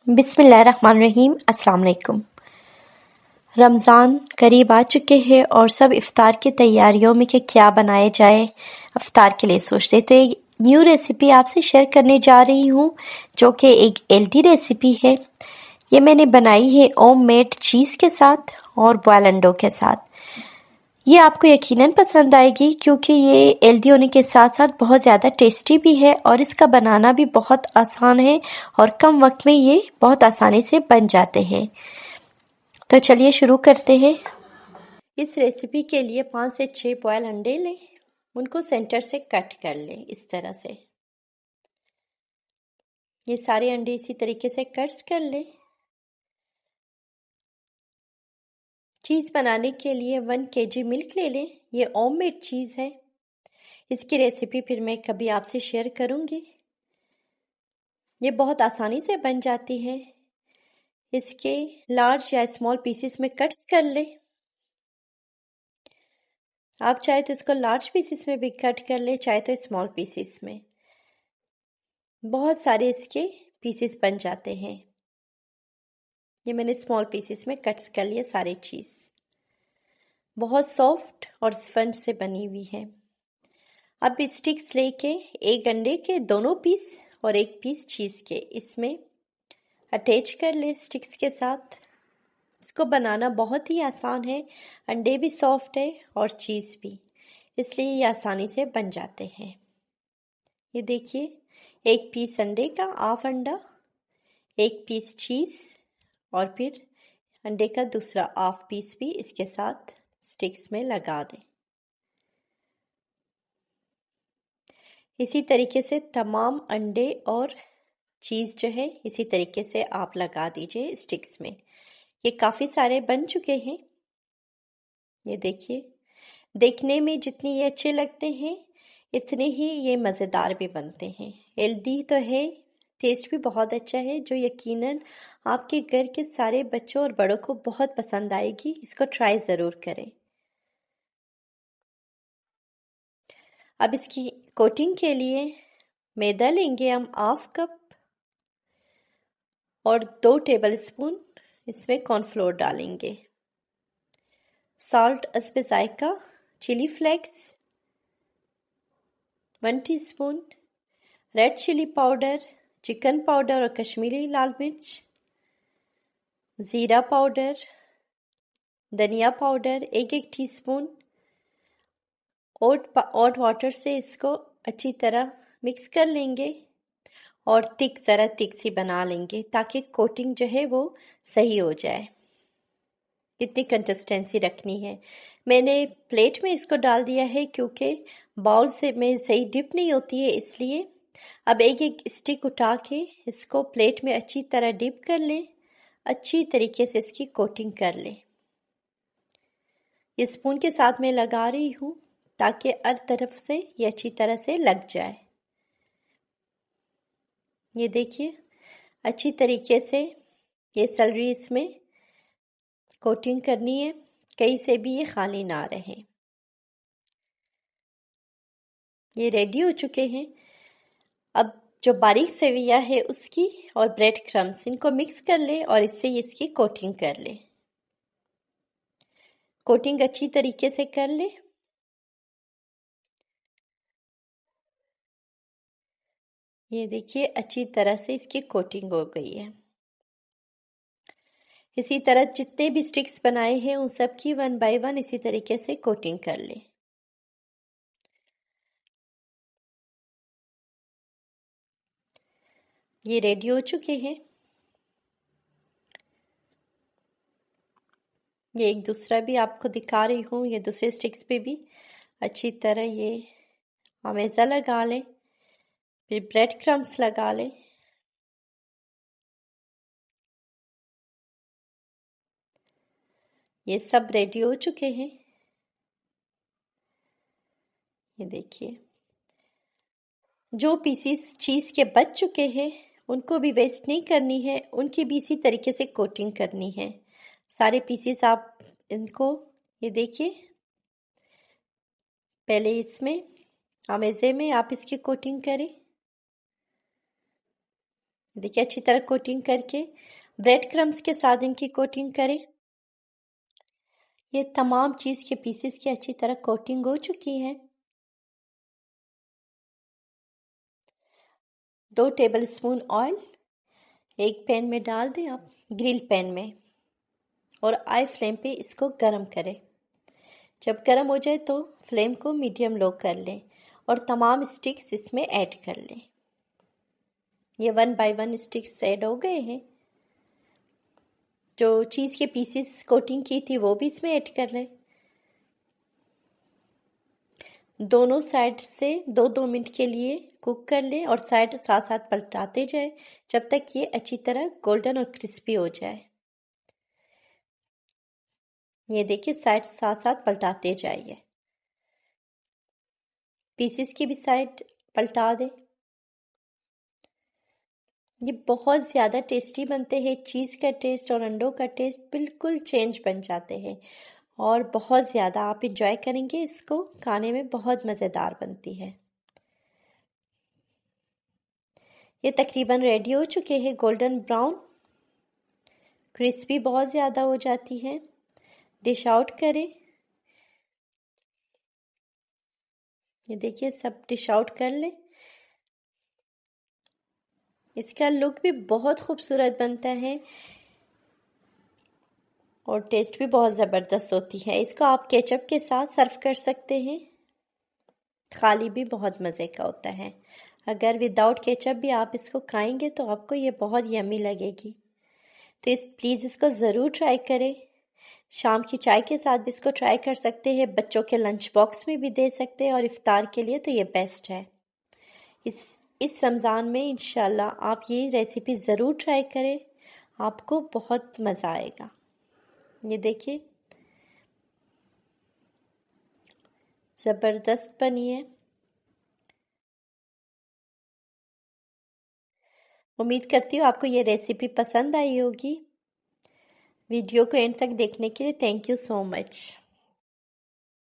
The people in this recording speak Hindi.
बिस्मिल्लाहिर्रहमानिर्रहीम। अस्सलाम वालेकुम। रमज़ान करीब आ चुके हैं और सब इफ़्तार की तैयारियों में कि क्या बनाए जाए इफ़्तार के लिए सोचते। तो एक न्यू रेसिपी आपसे शेयर करने जा रही हूँ जो कि एक हेल्दी रेसिपी है। ये मैंने बनाई है होम मेड चीज़ के साथ और बॉयल अंडों के साथ। ये आपको यकीनन पसंद आएगी क्योंकि ये हेल्दी होने के साथ साथ बहुत ज़्यादा टेस्टी भी है और इसका बनाना भी बहुत आसान है और कम वक्त में ये बहुत आसानी से बन जाते हैं। तो चलिए शुरू करते हैं। इस रेसिपी के लिए 5 से 6 बॉयल अंडे लें, उनको सेंटर से कट कर लें इस तरह से। ये सारे अंडे इसी तरीके से कट्स कर लें। चीज़ बनाने के लिए 1 kg मिल्क ले लें। ये होममेड चीज़ है। इसकी रेसिपी फिर मैं कभी आपसे शेयर करूँगी। ये बहुत आसानी से बन जाती है। इसके लार्ज या स्मॉल पीसेस में कट्स कर लें। आप चाहे तो इसको लार्ज पीसेस में भी कट कर ले, चाहे तो स्मॉल पीसेस में। बहुत सारे इसके पीसेस बन जाते हैं। ये मैंने स्मॉल पीसेस में कट्स कर लिया सारे चीज़। बहुत सॉफ्ट और स्पंज से बनी हुई है। अब स्टिक्स लेके एक अंडे के दोनों पीस और एक पीस चीज़ के इसमें अटैच कर ले स्टिक्स के साथ। इसको बनाना बहुत ही आसान है। अंडे भी सॉफ्ट है और चीज़ भी, इसलिए ये आसानी से बन जाते हैं। ये देखिए, एक पीस अंडे का, हाफ अंडा, एक पीस चीज़ और फिर अंडे का दूसरा हाफ पीस भी इसके साथ स्टिक्स में लगा दें। इसी तरीके से तमाम अंडे और चीज़ जो है इसी तरीके से आप लगा दीजिए स्टिक्स में। ये काफ़ी सारे बन चुके हैं। ये देखिए, देखने में जितने ये अच्छे लगते हैं इतने ही ये मज़ेदार भी बनते हैं। हेल्दी तो है, टेस्ट भी बहुत अच्छा है, जो यकीनन आपके घर के सारे बच्चों और बड़ों को बहुत पसंद आएगी। इसको ट्राई ज़रूर करें। अब इसकी कोटिंग के लिए मैदा लेंगे हम हाफ कप और 2 टेबलस्पून इसमें कॉर्नफ्लोर डालेंगे। साल्ट हस्बे जायका, chilli flakes 1 teaspoon, red chilli powder, chicken powder और कश्मीरी लाल मिर्च, ज़ीरा पाउडर, धनिया पाउडर 1-1 टीस्पून। हॉट वाटर से इसको अच्छी तरह मिक्स कर लेंगे और ज़रा थिक सी बना लेंगे ताकि कोटिंग जो है वो सही हो जाए। इतनी कंसिस्टेंसी रखनी है। मैंने प्लेट में इसको डाल दिया है क्योंकि बाउल से में सही डिप नहीं होती है, इसलिए। अब एक स्टिक उठा के इसको प्लेट में अच्छी तरह डिप कर लें, अच्छी तरीके से इसकी कोटिंग कर लें। ये स्पून के साथ मैं लगा रही हूँ ताकि हर तरफ से ये अच्छी तरह से लग जाए। ये देखिए, अच्छी तरीके से ये सैलरी इसमें कोटिंग करनी है, कहीं से भी ये खाली ना रहे। ये रेडी हो चुके हैं। अब जो बारीक सेवैया है उसकी और ब्रेड क्रम्स, इनको मिक्स कर ले और इससे इसकी कोटिंग कर ले। कोटिंग अच्छी तरीके से कर ले। ये देखिए, अच्छी तरह से इसकी कोटिंग हो गई है। इसी तरह जितने भी स्टिक्स बनाए हैं उन सब की 1 बाय 1 इसी तरीके से कोटिंग कर ले। ये रेडी हो चुके हैं। ये एक दूसरा भी आपको दिखा रही हूँ। ये दूसरे स्टिक्स पे भी अच्छी तरह ये हमेशा लगा लें, फिर ब्रेड क्रम्स लगा लें। ये सब रेडी हो चुके हैं। ये देखिए, जो पीसीस चीज़ के बच चुके हैं उनको भी वेस्ट नहीं करनी है, उनकी भी इसी तरीके से कोटिंग करनी है। सारे पीसीस आप इनको, ये देखिए, पहले इसमें अमेज़े में आप इसकी कोटिंग करें। देखिए अच्छी तरह कोटिंग करके ब्रेड क्रम्स के साथ इनकी कोटिंग करें। ये तमाम चीज़ के पीसेस की अच्छी तरह कोटिंग हो चुकी है। 2 टेबलस्पून ऑयल एक पैन में डाल दें आप, ग्रिल पैन में, और हाई फ्लेम पे इसको गरम करें। जब गरम हो जाए तो फ्लेम को मीडियम लो कर लें और तमाम स्टिक्स इसमें ऐड कर लें। ये 1 बाय 1 स्टिक्स ऐड हो गए हैं। जो चीज़ के पीसेस कोटिंग की थी वो भी इसमें ऐड कर लें। दोनों साइड से 2-2 मिनट के लिए कुक कर लें और साइड साथ साथ पलटाते जाए जब तक ये अच्छी तरह गोल्डन और क्रिस्पी हो जाए। ये देखिए साइड साथ साथ पलटाते जाइए। पीसेस की भी साइड पलटा दें। ये बहुत ज़्यादा टेस्टी बनते हैं। चीज़ का टेस्ट और अंडों का टेस्ट बिल्कुल चेंज बन जाते हैं और बहुत ज़्यादा आप इंजॉय करेंगे इसको, खाने में बहुत मज़ेदार बनती है। ये तकरीबन रेडी हो चुके हैं, गोल्डन ब्राउन, क्रिस्पी बहुत ज़्यादा हो जाती है। डिश आउट करें। ये देखिए सब डिश आउट कर लें। इसका लुक भी बहुत खूबसूरत बनता है और टेस्ट भी बहुत ज़बरदस्त होती है। इसको आप केचप के साथ सर्व कर सकते हैं, खाली भी बहुत मज़े का होता है। अगर विदाउट केचप भी आप इसको खाएंगे तो आपको ये बहुत यम्मी लगेगी। तो प्लीज़ इसको ज़रूर ट्राई करें। शाम की चाय के साथ भी इसको ट्राई कर सकते हैं, बच्चों के लंच बॉक्स में भी दे सकते हैं और इफ्तार के लिए तो ये बेस्ट है। इस रमज़ान में इंशाल्लाह आप ये रेसिपी ज़रूर ट्राई करें, आपको बहुत मज़ा आएगा। ये देखिए ज़बरदस्त बनी है। उम्मीद करती हूँ आपको ये रेसिपी पसंद आई होगी। वीडियो को एंड तक देखने के लिए थैंक यू सो मच।